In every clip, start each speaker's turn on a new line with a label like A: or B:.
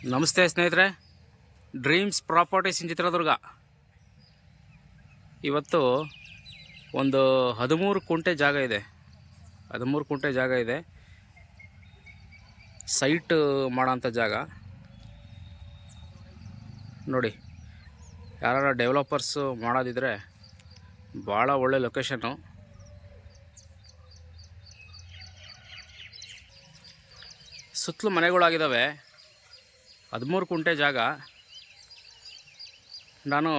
A: ನಮಸ್ತೆ ಸ್ನೇಹಿತರೆ, dreams properties ಇನ್ ಚಿತ್ರದುರ್ಗ. ಇವತ್ತು ಒಂದು 13 ಕುಂಟೆ ಜಾಗ ಇದೆ. 13 ಕುಂಟೆ ಜಾಗ ಇದೆ. ಸೈಟ್ ಮಾಡೋಂಥ ಜಾಗ ನೋಡಿ. ಯಾರು ಡೆವಲಪರ್ಸು ಮಾಡೋದಿದ್ರೆ ಭಾಳ ಒಳ್ಳೆ ಲೊಕೇಶನ್ನು. ಸುತ್ತಲೂ ಮನೆಗಳಾಗಿದ್ದಾವೆ. 13 ಕುಂಟೆ ಜಾಗ. ನಾನು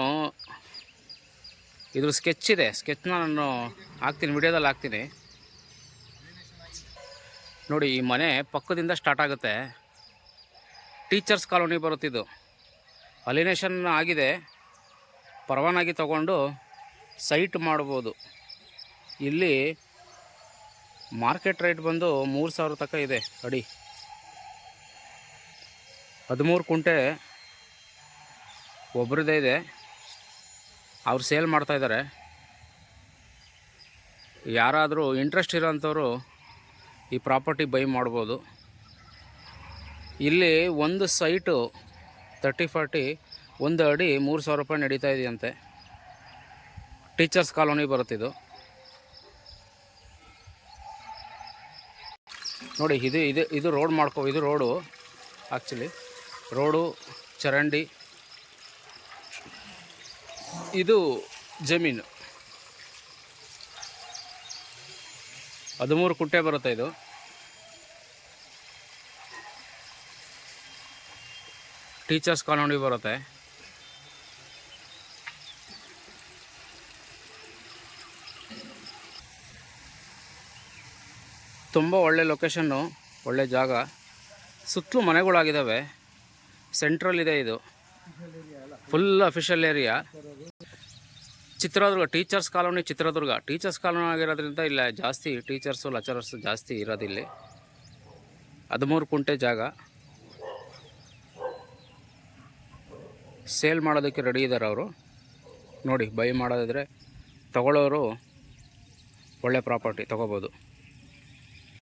A: ಇದ್ರ ಸ್ಕೆಚ್ ಇದೆ, ಸ್ಕೆಚ್ನ ನಾನು ಹಾಕ್ತೀನಿ, ವಿಡಿಯೋದಲ್ಲಿ ಹಾಕ್ತೀನಿ ನೋಡಿ. ಈ ಮನೆ ಪಕ್ಕದಿಂದ ಸ್ಟಾರ್ಟ್ ಆಗುತ್ತೆ. ಟೀಚರ್ಸ್ ಕಾಲೋನಿ ಬರುತ್ತಿದ್ದು. ಅಲಿನೇಷನ್ ಆಗಿದೆ, ಪರವಾನಗಿ ತಗೊಂಡು ಸೈಟ್ ಮಾಡ್ಬೋದು. ಇಲ್ಲಿ ಮಾರ್ಕೆಟ್ ರೇಟ್ ಬಂದು 3,000 ತನಕ ಇದೆ ಅಡಿ. 13 ಕುಂಟೆ ಒಬ್ರದ್ದೇ ಇದೆ, ಅವ್ರು ಸೇಲ್ ಮಾಡ್ತಾಯಿದ್ದಾರೆ. ಯಾರಾದರೂ ಇಂಟ್ರೆಸ್ಟ್ ಇರೋಂಥವ್ರು ಈ ಪ್ರಾಪರ್ಟಿ ಬೈ ಮಾಡ್ಬೋದು. ಇಲ್ಲಿ ಒಂದು ಸೈಟು 30-40 ಒಂದು ಅಡಿ 3,000 ರೂಪಾಯಿ ನಡೀತಾ ಇದೆಯಂತೆ. ಟೀಚರ್ಸ್ ಕಾಲೋನಿ ಬರುತ್ತಿದ್ದು ನೋಡಿ. ಇದು ರೋಡ್ ಇದು ರೋಡು. ಆ್ಯಕ್ಚುಲಿ ರೋಡು, ಚರಂಡಿ, ಇದು ಜಮೀನು. 13 ಕುಂಟೆ ಬರುತ್ತೆ ಇದು. ಟೀಚರ್ಸ್ ಕಾಲೋನಿ ಬರುತ್ತೆ. ತುಂಬ ಒಳ್ಳೆ ಲೊಕೇಶನ್ನು, ಒಳ್ಳೆ ಜಾಗ. ಸುತ್ತಲೂ ಮನೆಗಳಾಗಿದ್ದಾವೆ. ಸೆಂಟ್ರಲ್ ಇದೆ, ಇದು full official area. Chitradurga teachers colony, Chitradurga teachers colony ಆಗಿರೋದ್ರಿಂದ ಇಲ್ಲ ಜಾಸ್ತಿ ಟೀಚರ್ಸು ಲೆಕ್ಚರರ್ಸು ಜಾಸ್ತಿ ಇರೋದಿಲ್ಲಿ. 13 ಕುಂಟೆ ಜಾಗ ಸೇಲ್ ಮಾಡೋದಕ್ಕೆ ರೆಡಿ ಇದ್ದಾರೆ ಅವರು ನೋಡಿ. ಬೈ ಮಾಡೋದಿದ್ರೆ ತಗೊಳ್ಳೋರು ಒಳ್ಳೆ ಪ್ರಾಪರ್ಟಿ ತೊಗೋಬೋದು.